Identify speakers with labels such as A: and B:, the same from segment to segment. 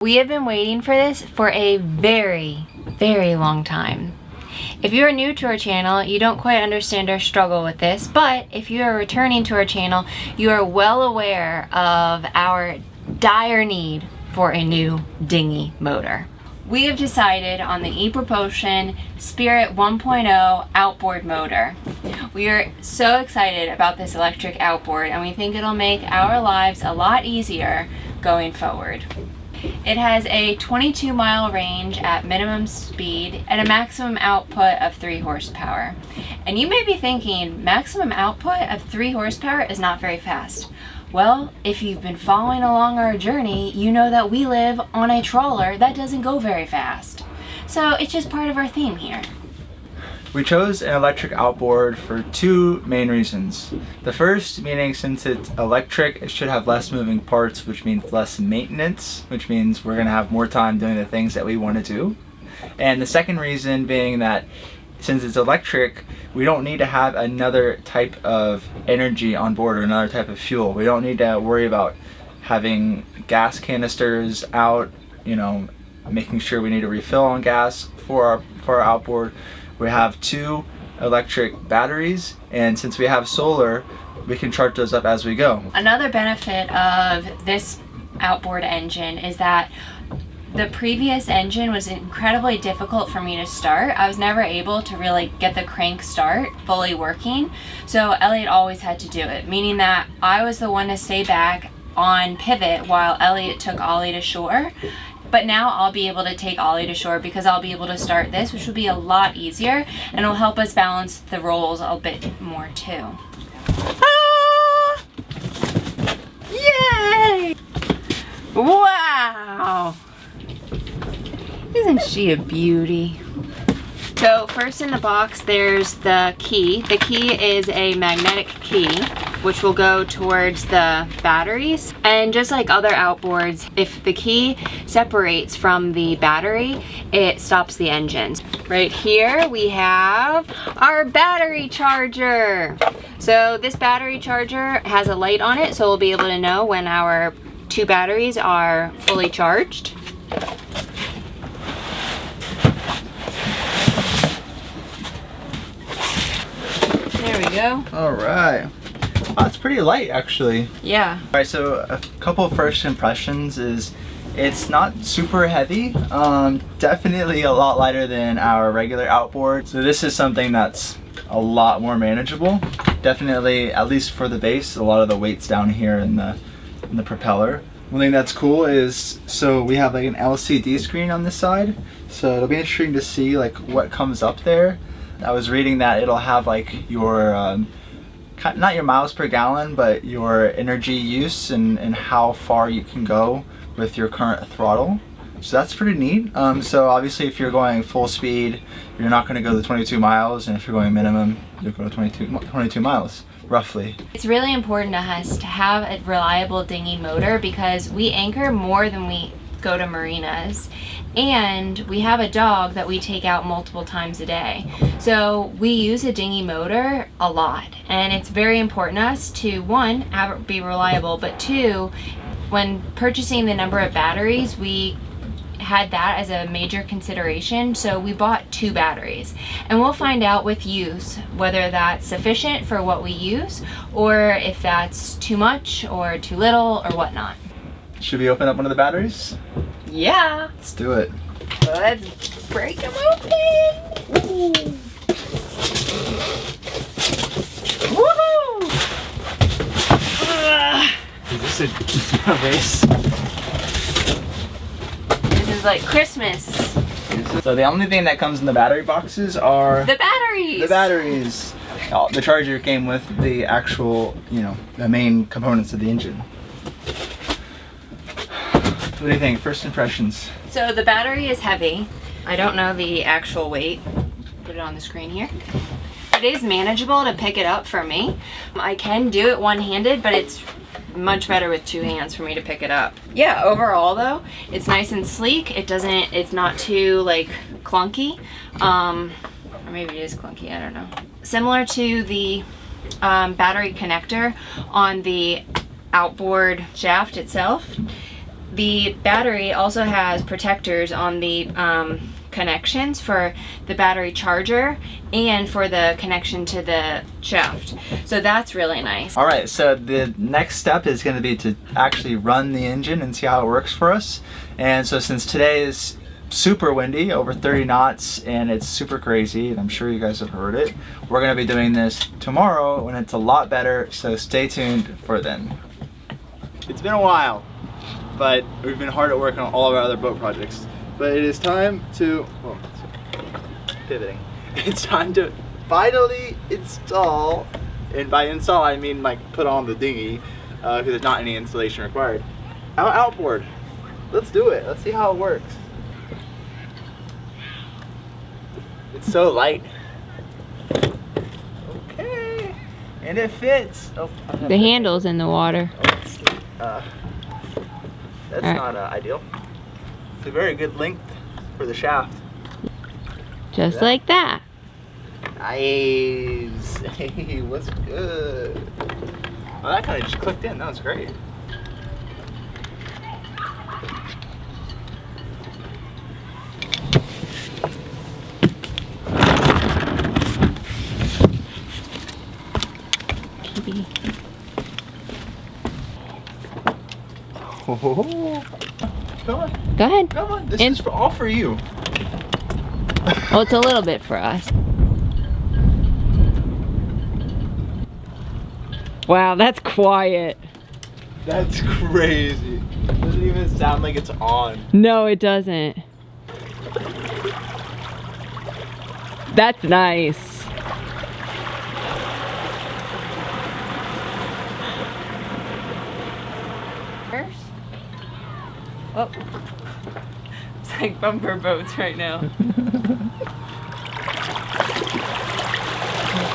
A: We have been waiting for this for a very, very long time. If you are new to our channel, you don't quite understand our struggle with this, but if you are returning to our channel, you are well aware of our dire need for a new dinghy motor. We have decided on the ePropulsion Spirit 1.0 outboard motor. We are so excited about this electric outboard, and we think it'll make our lives a lot easier going forward. It has a 22-mile range at minimum speed and a maximum output of 3 horsepower. And you may be thinking, maximum output of 3 horsepower is not very fast. Well, if you've been following along our journey, you know that we live on a trawler that doesn't go very fast. So it's just part of our theme here.
B: We chose an electric outboard for 2 main reasons. The first meaning, since it's electric, it should have less moving parts, which means less maintenance, which means we're gonna have more time doing the things that we want to do. And the second reason being that since it's electric, we don't need to have another type of energy on board or another type of fuel. We don't need to worry about having gas canisters out, you know, making sure we need to refill on gas for our outboard. We have 2 electric batteries, and since we have solar, we can charge those up as we go.
A: Another benefit of this outboard engine is that the previous engine was incredibly difficult for me to start. I was never able to really get the crank start fully working, so Elliot always had to do it, meaning that I was the one to stay back on pivot while Elliot took Ollie to shore. But now I'll be able to take Ollie to shore because I'll be able to start this, which will be a lot easier, and it'll help us balance the roles a bit more too. Ah! Yay! Wow! Isn't she a beauty? So first in the box, there's the key. The key is a magnetic key, which will go towards the batteries. And just like other outboards, if the key separates from the battery, it stops the engines. Right here we have our battery charger. So this battery charger has a light on it, so we'll be able to know when our 2 batteries are fully charged. There we go.
B: All right. Oh, it's pretty light, actually.
A: Yeah.
B: All right, so a couple of first impressions is it's not super heavy. Definitely a lot lighter than our regular outboard. So this is something that's a lot more manageable. Definitely, at least for the base, a lot of the weight's down here in the propeller. One thing that's cool is, so we have like an LCD screen on this side. So it'll be interesting to see like what comes up there. I was reading that it'll have like your, not your miles per gallon, but your energy use and how far you can go with your current throttle. So that's pretty neat. So obviously if you're going full speed, you're not gonna go the 22 miles, and if you're going minimum, you'll go to 22 miles, roughly.
A: It's really important to us to have a reliable dinghy motor because we anchor more than we go to marinas, and we have a dog that we take out multiple times a day. So we use a dinghy motor a lot, and it's very important to us to, 1, have it be reliable, but 2, when purchasing the number of batteries, we had that as a major consideration, so we bought 2 batteries, and we'll find out with use whether that's sufficient for what we use or if that's too much or too little or whatnot.
B: Should we open up one of the batteries?
A: Yeah.
B: Let's do it.
A: Let's break them open. Ooh. Woohoo!
B: Is this a race?
A: This is like Christmas.
B: So the only thing that comes in the battery boxes are
A: the batteries.
B: The batteries. Oh, the charger came with the actual, you know, the main components of the engine. What do you think? First impressions?
A: So the battery is heavy. I don't know the actual weight. Put it on the screen here. It is manageable to pick it up for me. I can do it one-handed, but it's much better with 2 hands for me to pick it up. Yeah, overall though, it's nice and sleek. It's not too like clunky. Or maybe it is clunky, I don't know. Similar to the battery connector on the outboard shaft itself, The battery also has protectors on the connections for the battery charger and for the connection to the shaft. So that's really nice.
B: All right, so the next step is going to be to actually run the engine and see how it works for us. And so since today is super windy, over 30 knots, and it's super crazy, and I'm sure you guys have heard it, we're going to be doing this tomorrow when it's a lot better, so stay tuned for then. It's been a while, but we've been hard at work on all of our other boat projects. But it is time to, pivoting. It's time to finally install, and by install I mean like put on the dinghy, because there's not any installation required. Our outboard. Let's do it. Let's see how it works. It's so light. Okay, and it fits. Oh,
A: The handle's in the water.
B: that's not ideal. It's a very good length for the shaft.
A: Just like that.
B: Nice. Hey, what's good? Well, that kind of just clicked in. That was great. Oh. Come on.
A: Go ahead.
B: Come on. This is all for you.
A: Well, it's a little bit for us. Wow, that's quiet.
B: That's crazy. It doesn't even sound like it's on.
A: No, it doesn't. That's nice. Oh. It's like bumper boats right now.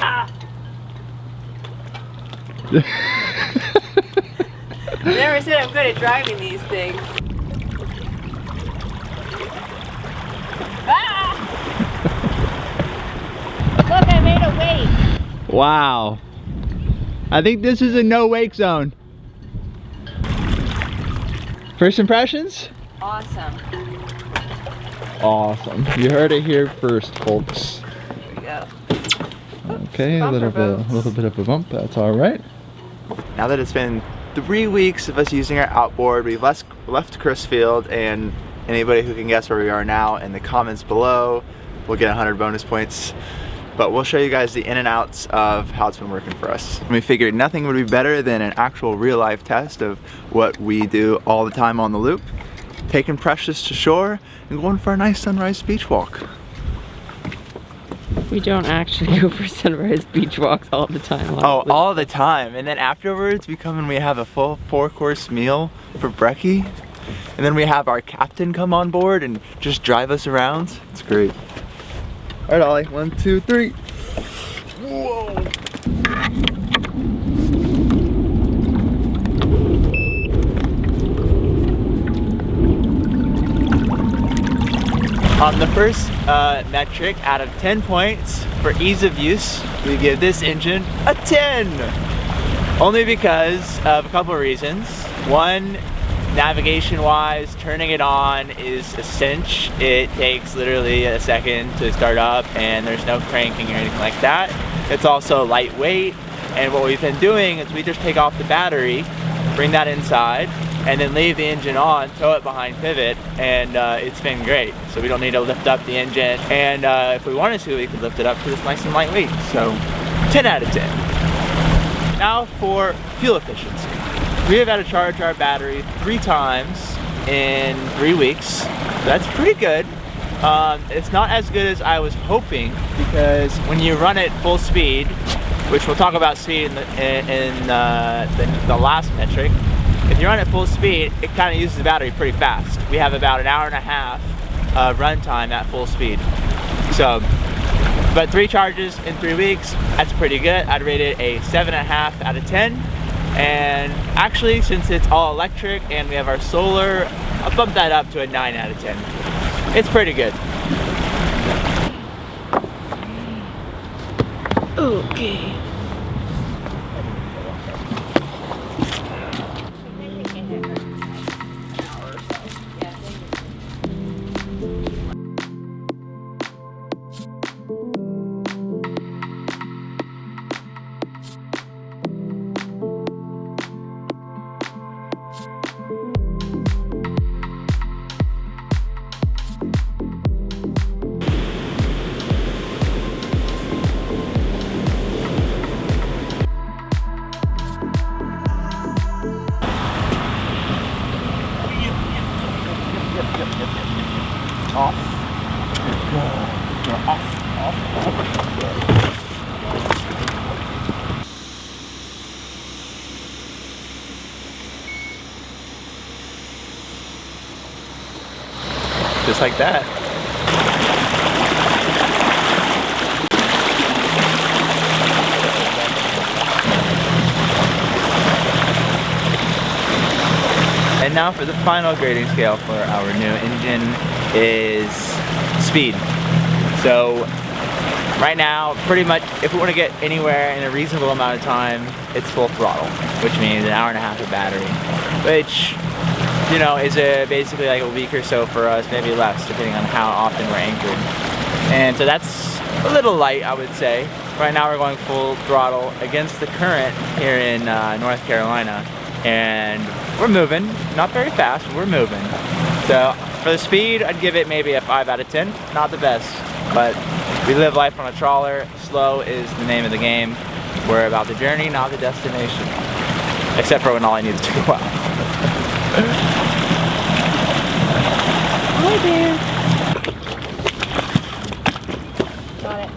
A: Ah. I never said I'm good at driving these things. Ah! Look, I made a wake.
B: Wow. I think this is a no wake zone. First impressions?
A: Awesome.
B: Awesome. You heard it here first, folks.
A: There we go.
B: Okay, a little bit of a bump. That's all right. Now that it's been 3 weeks of us using our outboard, we've left Crisfield, and anybody who can guess where we are now in the comments below will get 100 bonus points. But we'll show you guys the in and outs of how it's been working for us. We figured nothing would be better than an actual real life test of what we do all the time on the loop. Taking Precious to shore and going for a nice sunrise beach walk.
A: We don't actually go for sunrise beach walks all the time.
B: Oh, all the time. And then afterwards we come and we have a full 4-course meal for brekkie. And then we have our captain come on board and just drive us around. It's great. All right, Ollie, 1, 2, 3. Whoa. On the first metric out of 10 points for ease of use, we give this engine a 10. Only because of a couple of reasons. One, navigation-wise, turning it on is a cinch. It takes literally a second to start up, and there's no cranking or anything like that. It's also lightweight, and what we've been doing is we just take off the battery, bring that inside, and then leave the engine on, tow it behind pivot, and it's been great. So we don't need to lift up the engine, and if we wanted to, we could lift it up because it's nice and lightweight. So 10 out of 10. Now for fuel efficiency. We have had to charge our battery 3 times in 3 weeks. That's pretty good. It's not as good as I was hoping, because when you run it full speed, which we'll talk about speed in the last metric, if you run at full speed, it kind of uses the battery pretty fast. We have about an hour and a half run time at full speed. So, but 3 charges in 3 weeks, that's pretty good. I'd rate it a 7.5 out of 10. And actually, since it's all electric and we have our solar, I'll bump that up to a 9 out of 10. It's pretty good.
A: Okay.
B: Off. Off. Just like that. And now for the final grading scale for our new engine is speed. So right now, pretty much if we want to get anywhere in a reasonable amount of time, it's full throttle, which means an hour and a half of battery, which, you know, is basically like a week or so for us, maybe less, depending on how often we're anchored. And so that's a little light, I would say. Right now we're going full throttle against the current here in North Carolina. And we're moving, not very fast, but we're moving. So for the speed, I'd give it maybe a 5 out of 10. Not the best, but we live life on a trawler. Slow is the name of the game. We're about the journey, not the destination. Except for when all I need is to go out.
A: Hi there. Got it.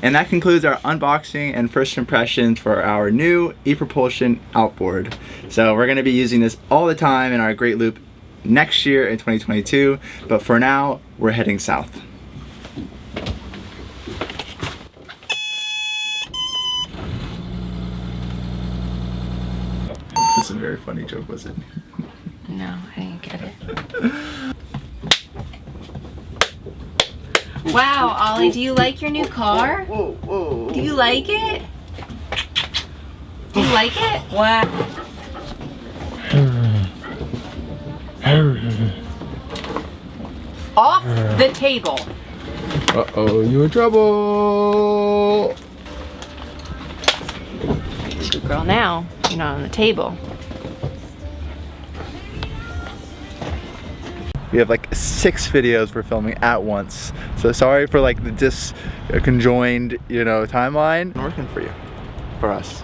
B: And that concludes our unboxing and first impressions for our new ePropulsion outboard. So we're gonna be using this all the time in our Great Loop next year in 2022, but for now, we're heading south. This is a very funny joke, was it?
A: No, I didn't get it. Wow, Ollie, do you like your new car?
B: Whoa, whoa.
A: Do you like it? Do you like it? Wow. Off the table.
C: Uh-oh, you in trouble.
A: Good girl now. You're not on the table.
B: We have like 6 videos we're filming at once. So sorry for like the disconjoined, you know, timeline. Working for you, for us.